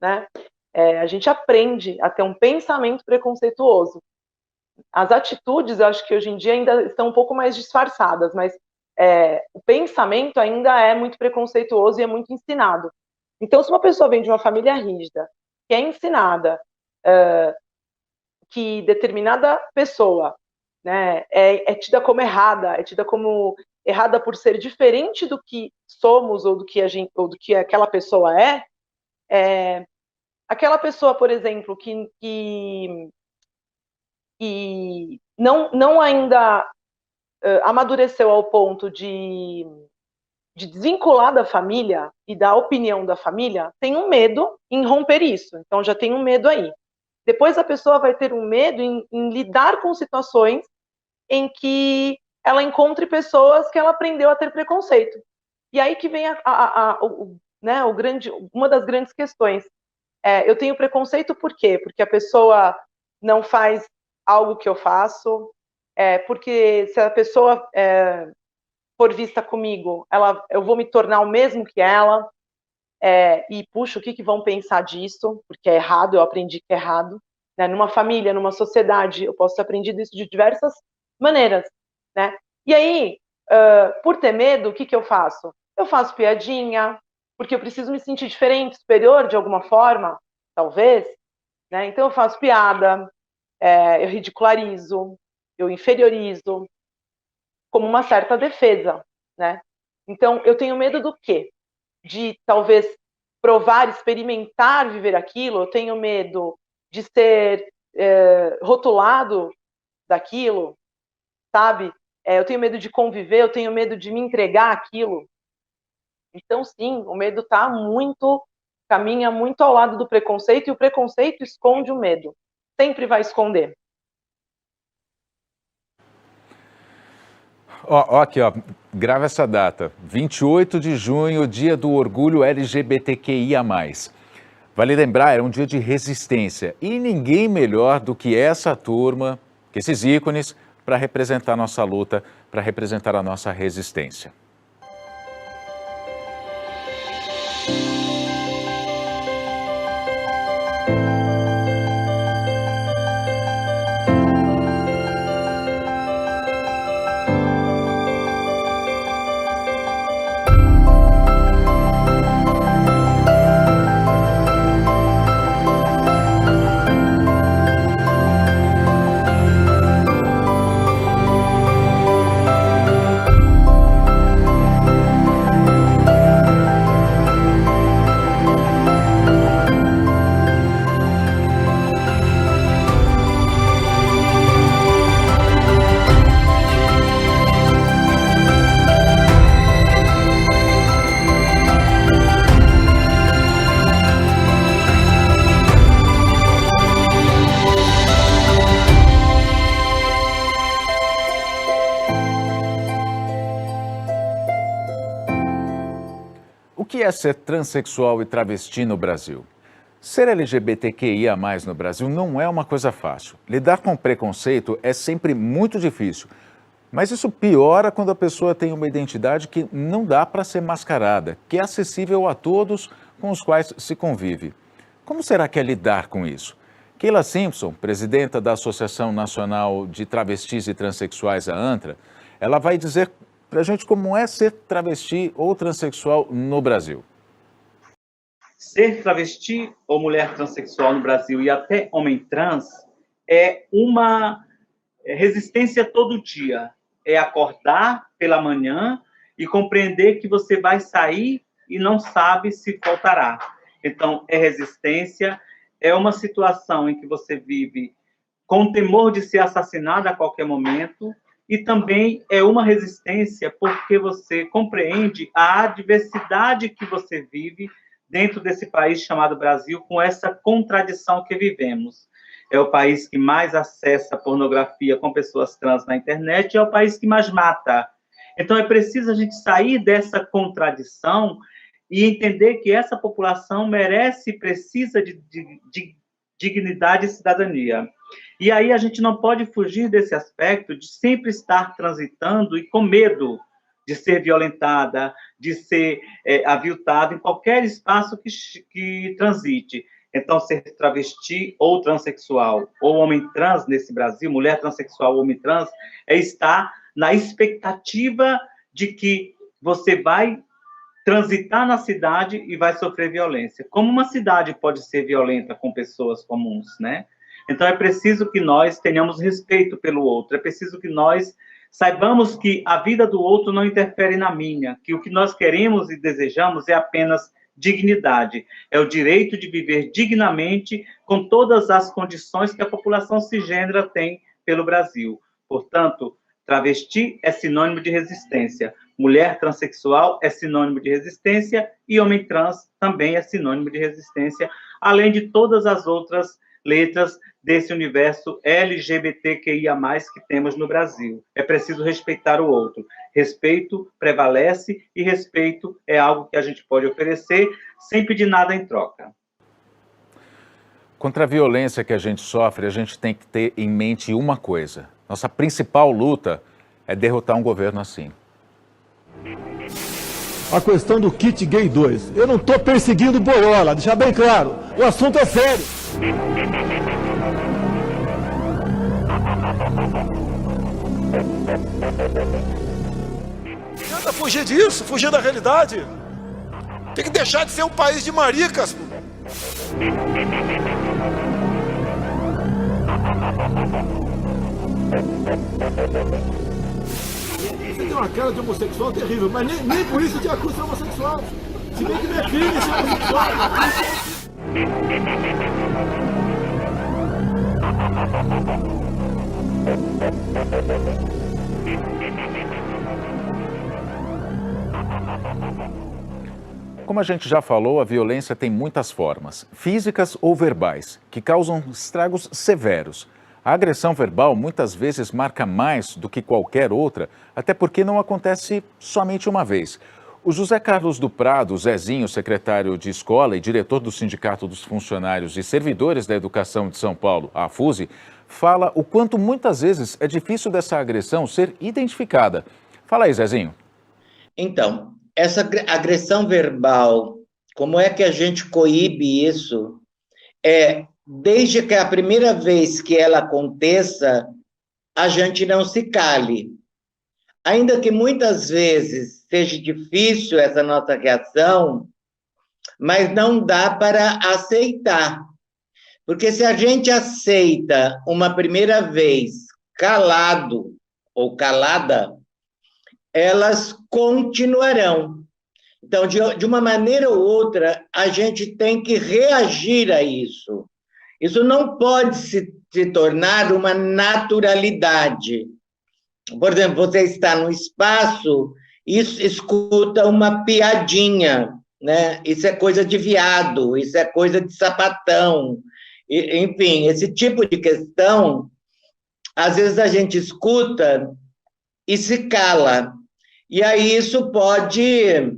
né? A gente aprende a ter um pensamento preconceituoso. As atitudes, eu acho que hoje em dia ainda estão um pouco mais disfarçadas, mas o pensamento ainda é muito preconceituoso e é muito ensinado. Então, se uma pessoa vem de uma família rígida, que é ensinada que determinada pessoa, né, é tida como errada, é tida como errada por ser diferente do que somos ou do que aquela pessoa aquela pessoa, por exemplo, que não ainda amadureceu ao ponto de desvincular da família e da opinião da família, tem um medo em romper isso. Então já tem um medo aí. Depois a pessoa vai ter um medo em lidar com situações em que ela encontre pessoas que ela aprendeu a ter preconceito. E aí que vem uma das grandes questões. Eu tenho preconceito por quê? Porque a pessoa não faz algo que eu faço, porque se a pessoa for vista comigo, eu vou me tornar o mesmo que ela, e puxa, o que vão pensar disso? Porque é errado, eu aprendi que é errado. Né? Numa família, numa sociedade, eu posso ter aprendido isso de diversas maneiras. Né? E aí, por ter medo, o que eu faço? Eu faço piadinha, porque eu preciso me sentir diferente, superior de alguma forma, talvez. Né? Então eu faço piada, eu ridicularizo, eu inferiorizo, como uma certa defesa, né? Então, eu tenho medo do quê? De, talvez, provar, experimentar, viver aquilo, eu tenho medo de ser rotulado daquilo, sabe? Eu tenho medo de conviver, eu tenho medo de me entregar àquilo. Então, sim, o medo caminha muito ao lado do preconceito, e o preconceito esconde o medo. Sempre vai esconder. Aqui, grava essa data, 28 de junho, dia do orgulho LGBTQIA+. Vale lembrar, é um dia de resistência, e ninguém melhor do que essa turma, que esses ícones, para representar a nossa luta, para representar a nossa resistência. O que é ser transexual e travesti no Brasil? Ser LGBTQIA+, no Brasil não é uma coisa fácil. Lidar com preconceito é sempre muito difícil. Mas isso piora quando a pessoa tem uma identidade que não dá para ser mascarada, que é acessível a todos com os quais se convive. Como será que é lidar com isso? Keila Simpson, presidenta da Associação Nacional de Travestis e Transsexuais, a ANTRA, ela vai dizer para a gente como é ser travesti ou transexual no Brasil. Ser travesti ou mulher transexual no Brasil e até homem trans é uma resistência todo dia. É acordar pela manhã e compreender que você vai sair e não sabe se voltará. Então, é resistência, é uma situação em que você vive com temor de ser assassinado a qualquer momento, e também é uma resistência porque você compreende a adversidade que você vive dentro desse país chamado Brasil, com essa contradição que vivemos. É o país que mais acessa pornografia com pessoas trans na internet, é o país que mais mata. Então é preciso a gente sair dessa contradição e entender que essa população merece e precisa de dignidade e cidadania. E aí a gente não pode fugir desse aspecto de sempre estar transitando e com medo de ser violentada, de ser aviltada em qualquer espaço que transite. Então, ser travesti ou transexual, ou homem trans nesse Brasil, mulher transexual ou homem trans, é estar na expectativa de que você vai transitar na cidade e vai sofrer violência. Como uma cidade pode ser violenta com pessoas comuns, né? Então, é preciso que nós tenhamos respeito pelo outro, é preciso que nós saibamos que a vida do outro não interfere na minha, que o que nós queremos e desejamos é apenas dignidade, é o direito de viver dignamente com todas as condições que a população cisgênera tem pelo Brasil. Portanto, travesti é sinônimo de resistência, mulher transexual é sinônimo de resistência e homem trans também é sinônimo de resistência, além de todas as outras letras desse universo LGBTQIA+, que temos no Brasil. É preciso respeitar o outro. Respeito prevalece e respeito é algo que a gente pode oferecer sem pedir nada em troca. Contra a violência que a gente sofre, a gente tem que ter em mente uma coisa. Nossa principal luta é derrotar um governo assim. A questão do kit gay 2. Eu não estou perseguindo Boiola, deixar bem claro. O assunto é sério. Não adianta fugir disso, fugir da realidade. Tem que deixar de ser um país de maricas. Você tem uma cara de homossexual terrível, mas nem por isso te acusa de homossexual. Se bem que não é crime ser homossexual. Como a gente já falou, a violência tem muitas formas, físicas ou verbais, que causam estragos severos. A agressão verbal muitas vezes marca mais do que qualquer outra, até porque não acontece somente uma vez. O José Carlos do Prado, Zezinho, secretário de escola e diretor do Sindicato dos Funcionários e Servidores da Educação de São Paulo, a AFUSE, fala o quanto muitas vezes é difícil dessa agressão ser identificada. Fala aí, Zezinho. Então, essa agressão verbal, como é que a gente coíbe isso? Desde que a primeira vez que ela aconteça, a gente não se cale. Ainda que muitas vezes seja difícil essa nossa reação, mas não dá para aceitar. Porque se a gente aceita uma primeira vez calado ou calada, elas continuarão. Então, de uma maneira ou outra, a gente tem que reagir a isso. Isso não pode se tornar uma naturalidade. Por exemplo, você está no espaço e escuta uma piadinha, né? Isso é coisa de viado, isso é coisa de sapatão. Enfim, esse tipo de questão, às vezes a gente escuta e se cala. E aí isso pode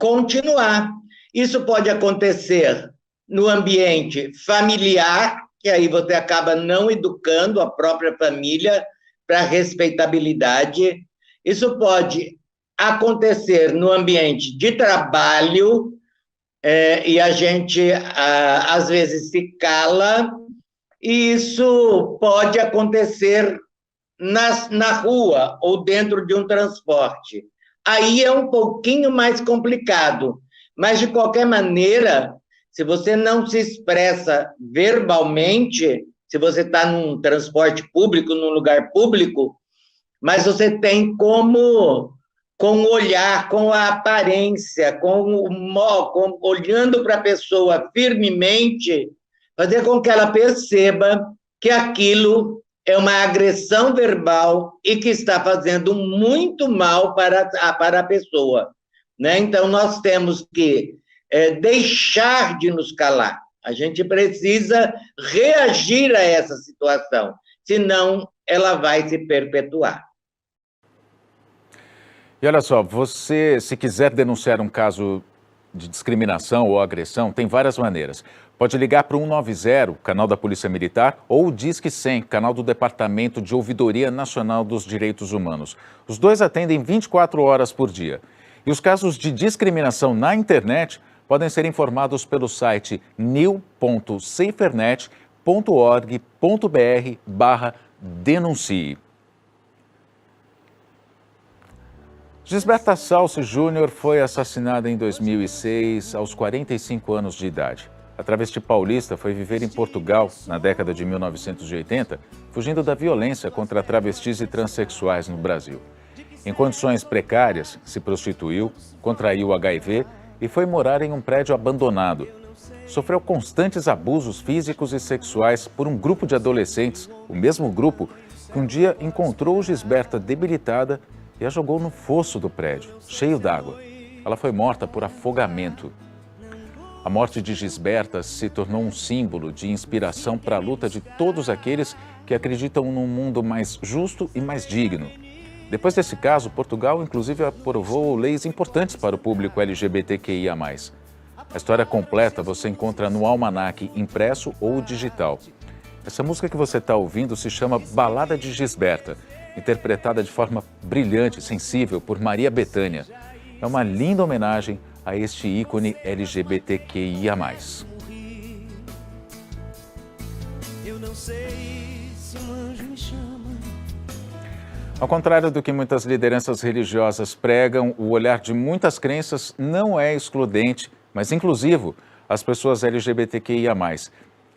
continuar. Isso pode acontecer no ambiente familiar, que aí você acaba não educando a própria família para respeitabilidade. Isso pode acontecer no ambiente de trabalho, e a gente, às vezes, se cala, e isso pode acontecer na rua ou dentro de um transporte. Aí é um pouquinho mais complicado, mas, de qualquer maneira, se você não se expressa verbalmente, se você está num transporte público, num lugar público, mas você tem com o olhar, com a aparência, olhando para a pessoa firmemente, fazer com que ela perceba que aquilo é uma agressão verbal e que está fazendo muito mal para a pessoa, né? Então, nós temos que deixar de nos calar. A gente precisa reagir a essa situação, senão ela vai se perpetuar. E olha só, você, se quiser denunciar um caso de discriminação ou agressão tem várias maneiras. Pode ligar para o 190, canal da Polícia Militar, ou o Disque 100, canal do Departamento de Ouvidoria Nacional dos Direitos Humanos. Os dois atendem 24 horas por dia. E os casos de discriminação na internet podem ser informados pelo site new.safernet.org.br/denuncie. Gisberta Salce Júnior foi assassinada em 2006, aos 45 anos de idade. A travesti paulista foi viver em Portugal na década de 1980, fugindo da violência contra travestis e transexuais no Brasil. Em condições precárias, se prostituiu, contraiu HIV e foi morar em um prédio abandonado. Sofreu constantes abusos físicos e sexuais por um grupo de adolescentes, o mesmo grupo que um dia encontrou Gisberta debilitada e a jogou no fosso do prédio, cheio d'água. Ela foi morta por afogamento. A morte de Gisberta se tornou um símbolo de inspiração para a luta de todos aqueles que acreditam num mundo mais justo e mais digno. Depois desse caso, Portugal inclusive aprovou leis importantes para o público LGBTQIA+. A história completa você encontra no Almanac impresso ou digital. Essa música que você está ouvindo se chama Balada de Gisberta, interpretada de forma brilhante e sensível por Maria Bethânia. É uma linda homenagem a este ícone LGBTQIA+. Ao contrário do que muitas lideranças religiosas pregam, o olhar de muitas crenças não é excludente, mas inclusivo às pessoas LGBTQIA+.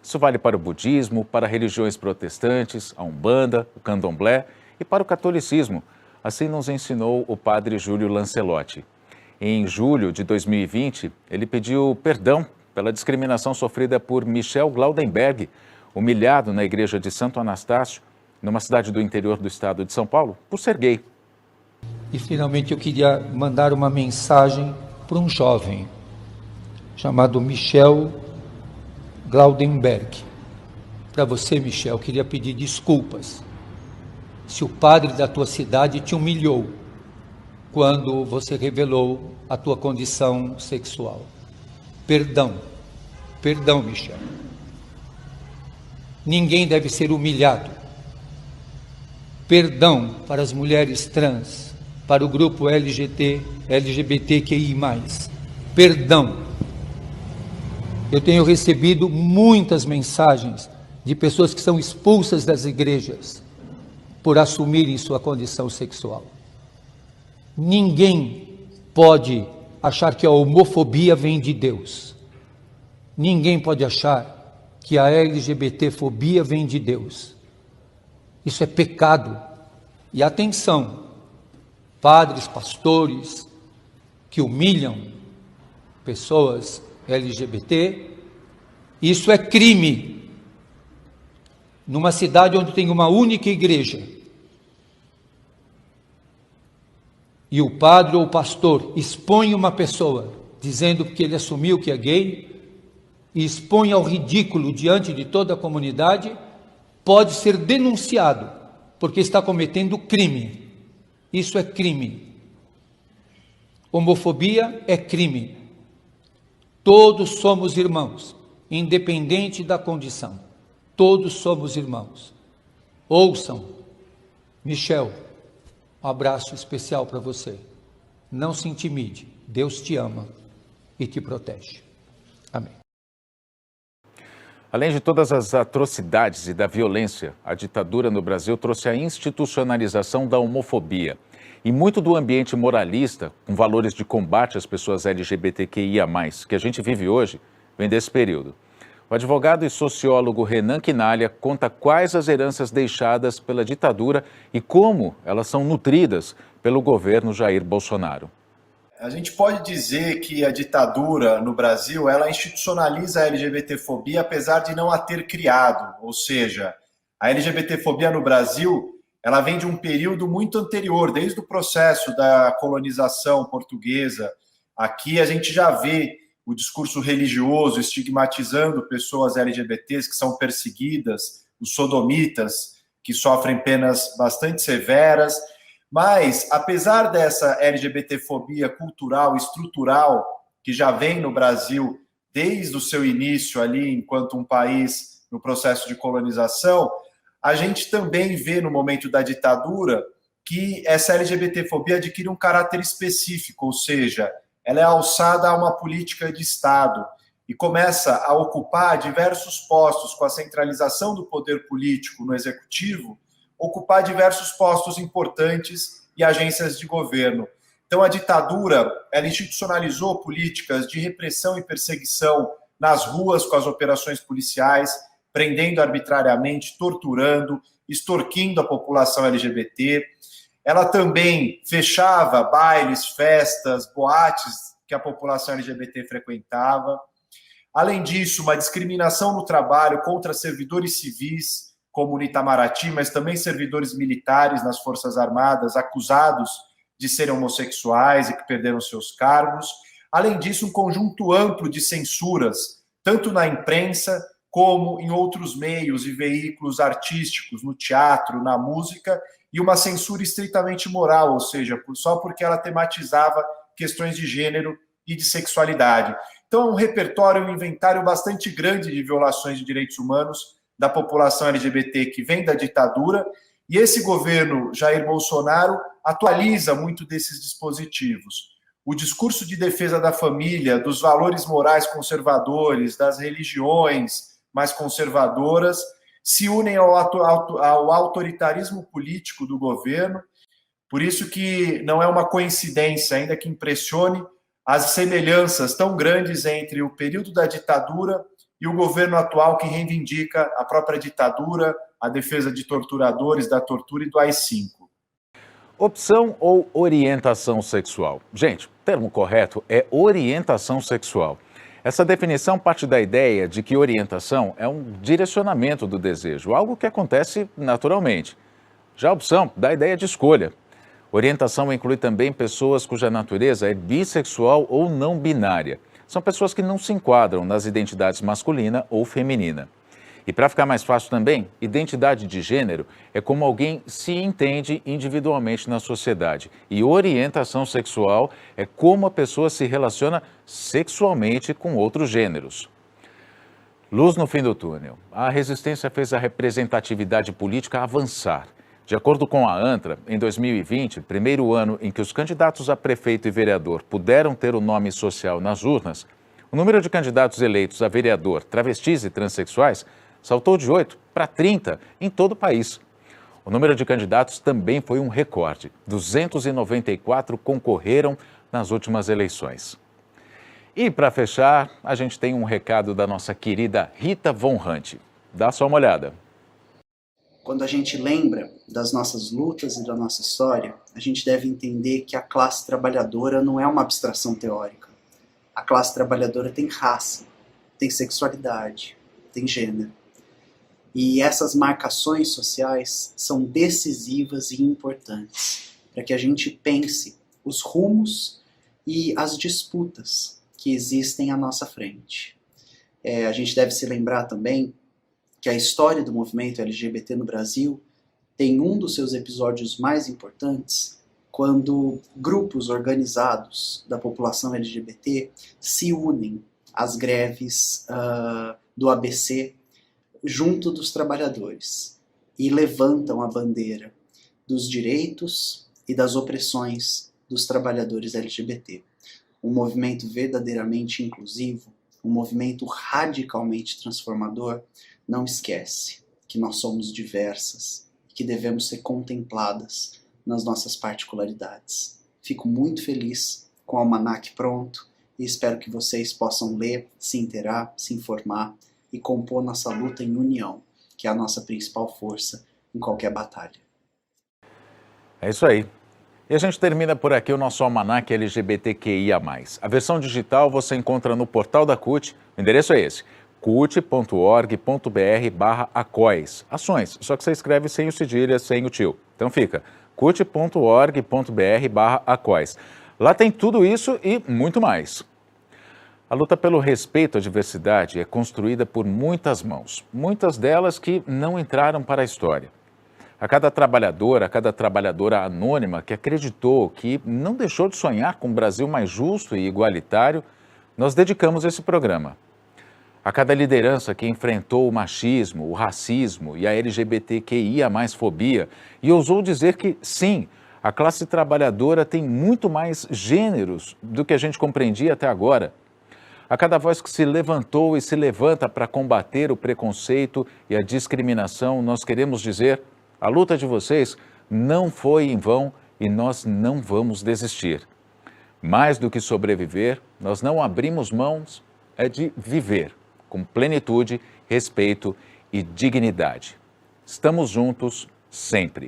Isso vale para o budismo, para religiões protestantes, a Umbanda, o Candomblé e para o catolicismo. Assim nos ensinou o padre Júlio Lancelotti. Em julho de 2020, ele pediu perdão pela discriminação sofrida por Michel Glaudenberg, humilhado na igreja de Santo Anastácio, numa cidade do interior do estado de São Paulo, por ser gay. E finalmente eu queria mandar uma mensagem para um jovem chamado Michel Glaudenberg. Para você, Michel, eu queria pedir desculpas se o padre da tua cidade te humilhou quando você revelou a tua condição sexual. Perdão, Michel. Ninguém deve ser humilhado. Perdão para as mulheres trans, para o grupo LGBTQI+. Perdão. Eu tenho recebido muitas mensagens de pessoas que são expulsas das igrejas por assumirem sua condição sexual. Ninguém pode achar que a homofobia vem de Deus. Ninguém pode achar que a LGBTfobia vem de Deus. Isso é pecado. E atenção, padres, pastores que humilham pessoas LGBT, isso é crime. Numa cidade onde tem uma única igreja, e o padre ou o pastor expõe uma pessoa, dizendo que ele assumiu que é gay, e expõe ao ridículo diante de toda a comunidade, pode ser denunciado, porque está cometendo crime. Isso é crime. Homofobia é crime. Todos somos irmãos, independente da condição. Todos somos irmãos. Ouçam, Michel, um abraço especial para você. Não se intimide, Deus te ama e te protege. Amém. Além de todas as atrocidades e da violência, a ditadura no Brasil trouxe a institucionalização da homofobia. E muito do ambiente moralista, com valores de combate às pessoas LGBTQIA+, que a gente vive hoje, vem desse período. O advogado e sociólogo Renan Quinalha conta quais as heranças deixadas pela ditadura e como elas são nutridas pelo governo Jair Bolsonaro. A gente pode dizer que a ditadura no Brasil, ela institucionaliza a LGBTfobia, apesar de não a ter criado. Ou seja, a LGBTfobia no Brasil, ela vem de um período muito anterior, desde o processo da colonização portuguesa. Aqui a gente já vê o discurso religioso estigmatizando pessoas LGBTs que são perseguidas, os sodomitas, que sofrem penas bastante severas. Mas, apesar dessa LGBTfobia cultural, estrutural, que já vem no Brasil desde o seu início ali, enquanto um país no processo de colonização, a gente também vê no momento da ditadura que essa LGBTfobia adquire um caráter específico, ou seja, ela é alçada a uma política de Estado e começa a ocupar diversos postos com a centralização do poder político no executivo, ocupar diversos postos importantes e agências de governo. Então, a ditadura, ela institucionalizou políticas de repressão e perseguição nas ruas com as operações policiais, prendendo arbitrariamente, torturando, extorquindo a população LGBT. Ela também fechava bailes, festas, boates que a população LGBT frequentava. Além disso, uma discriminação no trabalho contra servidores civis, como no Itamaraty, mas também servidores militares nas Forças Armadas, acusados de serem homossexuais e que perderam seus cargos. Além disso, um conjunto amplo de censuras, tanto na imprensa como em outros meios e veículos artísticos, no teatro, na música, e uma censura estritamente moral, ou seja, só porque ela tematizava questões de gênero e de sexualidade. Então, é um repertório, um inventário bastante grande de violações de direitos humanos da população LGBT que vem da ditadura, e esse governo Jair Bolsonaro atualiza muito desses dispositivos. O discurso de defesa da família, dos valores morais conservadores, das religiões mais conservadoras, se unem ao autoritarismo político do governo. Por isso que não é uma coincidência, ainda que impressione, as semelhanças tão grandes entre o período da ditadura e o governo atual, que reivindica a própria ditadura, a defesa de torturadores, da tortura e do AI-5. Opção ou orientação sexual? Gente, o termo correto é orientação sexual. Essa definição parte da ideia de que orientação é um direcionamento do desejo, algo que acontece naturalmente. Já a opção dá a ideia de escolha. Orientação inclui também pessoas cuja natureza é bissexual ou não binária. São pessoas que não se enquadram nas identidades masculina ou feminina. E para ficar mais fácil também, identidade de gênero é como alguém se entende individualmente na sociedade. E orientação sexual é como a pessoa se relaciona sexualmente com outros gêneros. Luz no fim do túnel. A resistência fez a representatividade política avançar. De acordo com a ANTRA, em 2020, primeiro ano em que os candidatos a prefeito e vereador puderam ter o nome social nas urnas, o número de candidatos eleitos a vereador travestis e transexuais saltou de 8 para 30 em todo o país. O número de candidatos também foi um recorde. 294 concorreram nas últimas eleições. E para fechar, a gente tem um recado da nossa querida Rita Von Hunt. Dá só uma olhada. Quando a gente lembra das nossas lutas e da nossa história, a gente deve entender que a classe trabalhadora não é uma abstração teórica. A classe trabalhadora tem raça, tem sexualidade, tem gênero. E essas marcações sociais são decisivas e importantes para que a gente pense os rumos e as disputas que existem à nossa frente. A gente deve se lembrar também que a história do movimento LGBT no Brasil tem um dos seus episódios mais importantes quando grupos organizados da população LGBT se unem às greves do ABC junto dos trabalhadores e levantam a bandeira dos direitos e das opressões dos trabalhadores LGBT. Um movimento verdadeiramente inclusivo, um movimento radicalmente transformador, não esquece que nós somos diversas e que devemos ser contempladas nas nossas particularidades. Fico muito feliz com o Almanac pronto e espero que vocês possam ler, se inteirar, se informar e compor nossa luta em união, que é a nossa principal força em qualquer batalha. É isso aí. E a gente termina por aqui o nosso Almanac LGBTQIA+. A versão digital você encontra no portal da CUT, o endereço é esse, cut.org.br/ACOIS. Ações, só que você escreve sem o cedilha, sem o tio. Então fica cut.org.br/ACOIS. Lá tem tudo isso e muito mais. A luta pelo respeito à diversidade é construída por muitas mãos, muitas delas que não entraram para a história. A cada trabalhadora anônima que acreditou, que não deixou de sonhar com um Brasil mais justo e igualitário, nós dedicamos esse programa. A cada liderança que enfrentou o machismo, o racismo e a LGBTQIA+fobia e ousou dizer que, sim, a classe trabalhadora tem muito mais gêneros do que a gente compreendia até agora. A cada voz que se levantou e se levanta para combater o preconceito e a discriminação, nós queremos dizer: a luta de vocês não foi em vão e nós não vamos desistir. Mais do que sobreviver, nós não abrimos mãos, é de viver com plenitude, respeito e dignidade. Estamos juntos sempre.